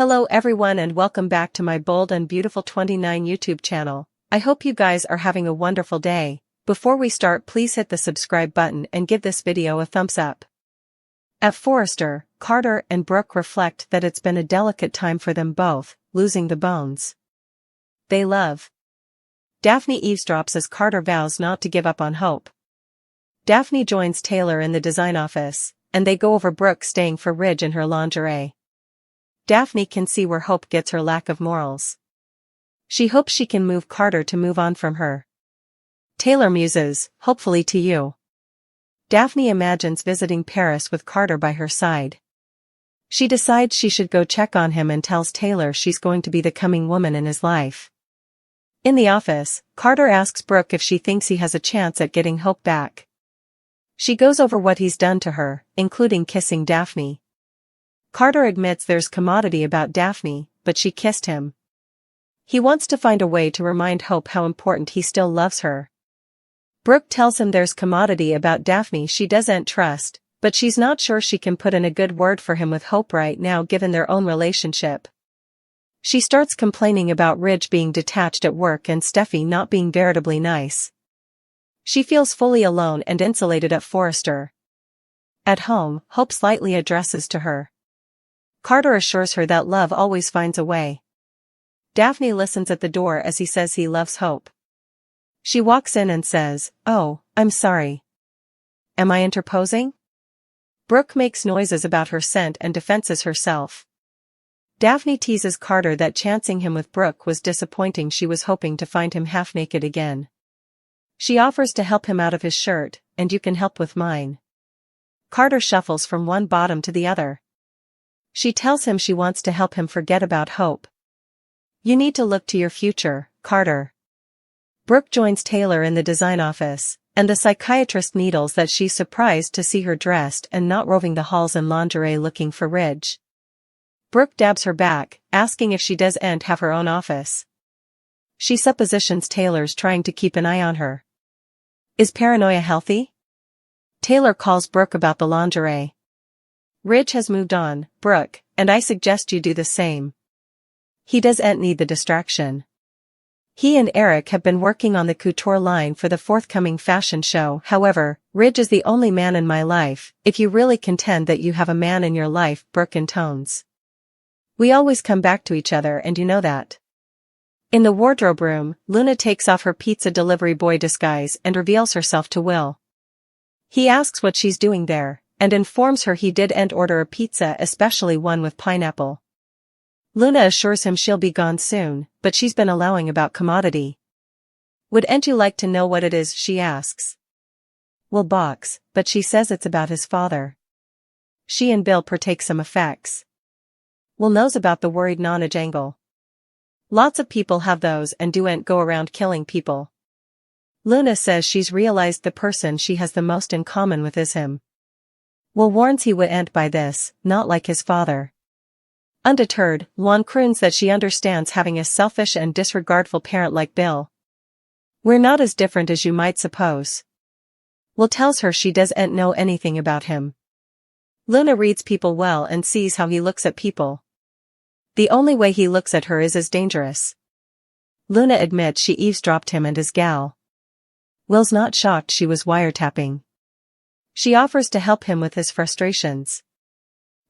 Hello everyone and welcome back to my Bold and Beautiful 29 YouTube channel. I hope you guys are having a wonderful day. Before we start, please hit the subscribe button and give this video a thumbs up. At Forrester, Carter and Brooke reflect that it's been a delicate time for them both, losing the bones they love. Daphne eavesdrops as Carter vows not to give up on hope. Daphne joins Taylor in the design office, and they go over Brooke staying for Ridge in her lingerie. Daphne can see where Hope gets her lack of morals. She hopes she can move Carter to move on from her. Taylor muses, hopefully to you. Daphne imagines visiting Paris with Carter by her side. She decides she should go check on him and tells Taylor she's going to be the coming woman in his life. In the office, Carter asks Brooke if she thinks he has a chance at getting Hope back. She goes over what he's done to her, including kissing Daphne. Carter admits there's commodity about Daphne, but she kissed him. He wants to find a way to remind Hope how important he still loves her. Brooke tells him there's commodity about Daphne she doesn't trust, but she's not sure she can put in a good word for him with Hope right now given their own relationship. She starts complaining about Ridge being detached at work and Steffi not being veritably nice. She feels fully alone and insulated at Forrester. At home, Hope slightly addresses to her. Carter assures her that love always finds a way. Daphne listens at the door as he says he loves Hope. She walks in and says, "Oh, I'm sorry. Am I interposing?" Brooke makes noises about her scent and defenses herself. Daphne teases Carter that chancing him with Brooke was disappointing. She was hoping to find him half naked again. She offers to help him out of his shirt, and you can help with mine. Carter shuffles from one bottom to the other. She tells him she wants to help him forget about Hope. You need to look to your future, Carter. Brooke joins Taylor in the design office, and the psychiatrist needles that she's surprised to see her dressed and not roving the halls in lingerie looking for Ridge. Brooke dabs her back, asking if she doesn't have her own office. She suppositions Taylor's trying to keep an eye on her. Is paranoia healthy? Taylor calls Brooke about the lingerie. Ridge has moved on, Brooke, and I suggest you do the same. He doesn't need the distraction. He and Eric have been working on the couture line for the forthcoming fashion show. However, Ridge is the only man in my life. If you really contend that you have a man in your life, Brooke intones. We always come back to each other and you know that. In the wardrobe room, Luna takes off her pizza delivery boy disguise and reveals herself to Will. He asks what she's doing there, and informs her he didn't order a pizza, especially one with pineapple. Luna assures him she'll be gone soon, but she's been allowing about commodity. Wouldn't you like to know what it is, she asks. Will balks, but she says it's about his father. She and Bill partake some effects. Will knows about the worried nonage angle. Lots of people have those and do'n't go around killing people. Luna says she's realized the person she has the most in common with is him. Will warns he wouldn't buy this, not like his father. Undeterred, Luan croons that she understands having a selfish and disregardful parent like Bill. We're not as different as you might suppose. Will tells her she doesn't know anything about him. Luna reads people well and sees how he looks at people. The only way he looks at her is as dangerous. Luna admits she eavesdropped him and his gal. Will's not shocked she was wiretapping. She offers to help him with his frustrations.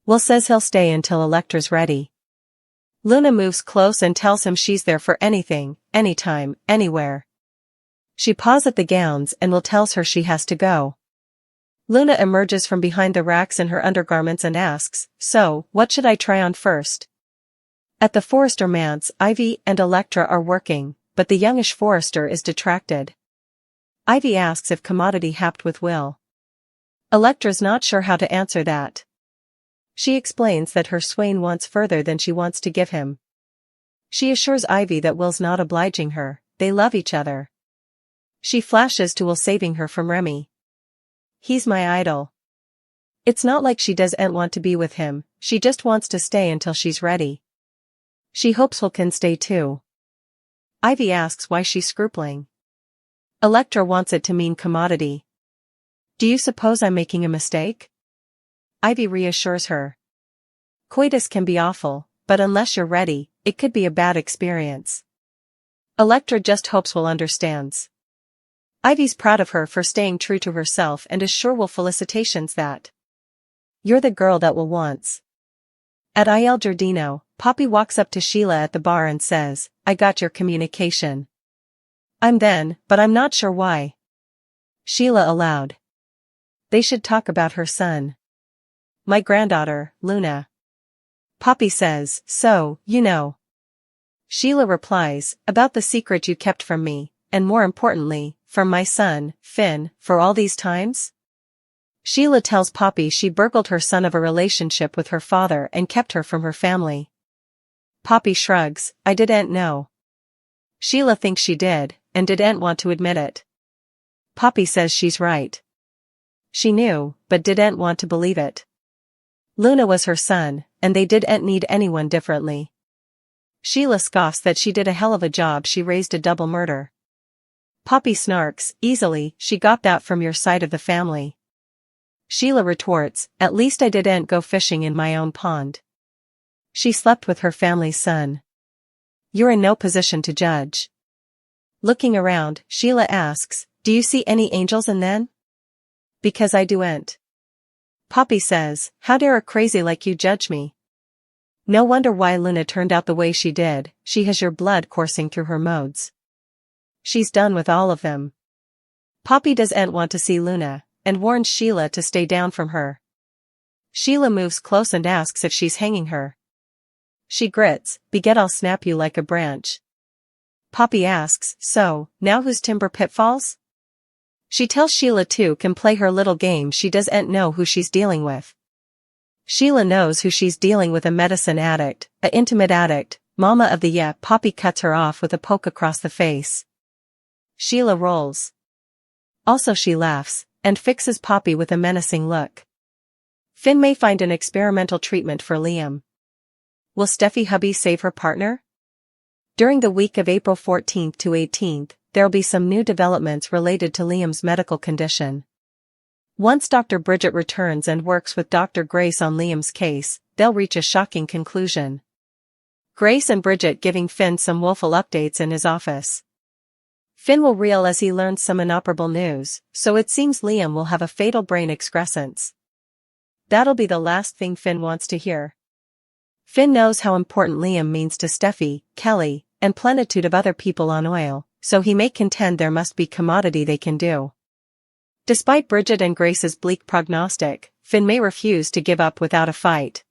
Will says he'll stay until Electra's ready. Luna moves close and tells him she's there for anything, anytime, anywhere. She paws at the gowns and Will tells her she has to go. Luna emerges from behind the racks in her undergarments and asks, "So, what should I try on first?" At the Forrester manse, Ivy and Electra are working, but the youngish Forrester is detracted. Ivy asks if commodity happed with Will. Electra's not sure how to answer that. She explains that her swain wants further than she wants to give him. She assures Ivy that Will's not obliging her, they love each other. She flashes to Will saving her from Remy. He's my idol. It's not like she doesn't want to be with him, she just wants to stay until she's ready. She hopes Will can stay too. Ivy asks why she's scrupling. Electra wants it to mean commodity. Do you suppose I'm making a mistake? Ivy reassures her. Coitus can be awful, but unless you're ready, it could be a bad experience. Electra just hopes Will understands. Ivy's proud of her for staying true to herself and assure Will felicitations that you're the girl that Will wants. At Il Giardino, Poppy walks up to Sheila at the bar and says, I got your communication. But I'm not sure why. Sheila aloud. They should talk about her son. My granddaughter, Luna. Poppy says, so, you know. Sheila replies, about the secret you kept from me, and more importantly, from my son, Finn, for all these times? Sheila tells Poppy she burgled her son of a relationship with her father and kept her from her family. Poppy shrugs, I didn't know. Sheila thinks she did, and didn't want to admit it. Poppy says she's right. She knew, but didn't want to believe it. Luna was her son, and they didn't need anyone differently. Sheila scoffs that she did a hell of a job, she raised a double murder. Poppy snarks, easily, she got that from your side of the family. Sheila retorts, at least I didn't go fishing in my own pond. She slept with her family's son. You're in no position to judge. Looking around, Sheila asks, do you see any angels in them? Because I do'n't. Poppy says, how dare a crazy like you judge me? No wonder why Luna turned out the way she did, she has your blood coursing through her modes. She's done with all of them. Poppy doesn't want to see Luna, and warns Sheila to stay down from her. Sheila moves close and asks if she's hanging her. She grits, begad I'll snap you like a branch. Poppy asks, so, now who's Timber Pitfalls? She tells Sheila two can play her little game, she doesn't know who she's dealing with. Sheila knows who she's dealing with, a medicine addict, a intimate addict, mama of the year. Poppy cuts her off with a poke across the face. Sheila rolls. Also she laughs, and fixes Poppy with a menacing look. Finn may find an experimental treatment for Liam. Will Steffi hubby save her partner? During the week of April 14th to 18th, there'll be some new developments related to Liam's medical condition. Once Dr. Bridget returns and works with Dr. Grace on Liam's case, they'll reach a shocking conclusion. Grace and Bridget giving Finn some woeful updates in his office. Finn will reel as he learns some inoperable news, so it seems Liam will have a fatal brain excrescence. That'll be the last thing Finn wants to hear. Finn knows how important Liam means to Steffi, Kelly, and plenitude of other people on oil, so he may contend there must be commodity they can do. Despite Bridget and Grace's bleak prognostic, Finn may refuse to give up without a fight.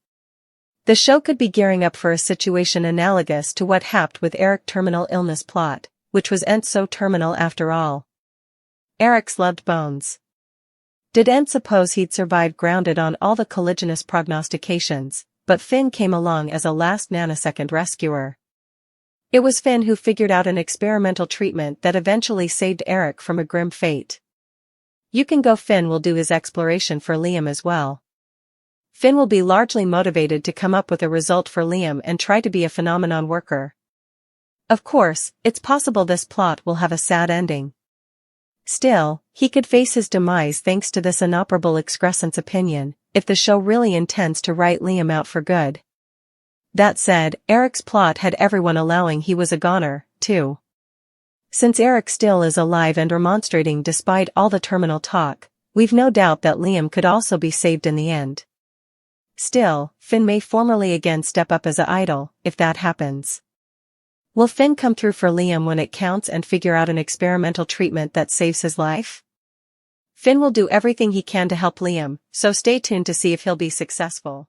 The show could be gearing up for a situation analogous to what happened with Eric's terminal illness plot, which wasn't so terminal after all. Eric's loved bones. Didn't suppose he'd survive grounded on all the colliginous prognostications, but Finn came along as a last nanosecond rescuer. It was Finn who figured out an experimental treatment that eventually saved Eric from a grim fate. You can go. Finn will do his exploration for Liam as well. Finn will be largely motivated to come up with a result for Liam and try to be a phenomenon worker. Of course, it's possible this plot will have a sad ending. Still, he could face his demise thanks to this inoperable excrescence opinion, if the show really intends to write Liam out for good. That said, Eric's plot had everyone allowing he was a goner, too. Since Eric still is alive and remonstrating despite all the terminal talk, we've no doubt that Liam could also be saved in the end. Still, Finn may formally again step up as an idol, if that happens. Will Finn come through for Liam when it counts and figure out an experimental treatment that saves his life? Finn will do everything he can to help Liam, so stay tuned to see if he'll be successful.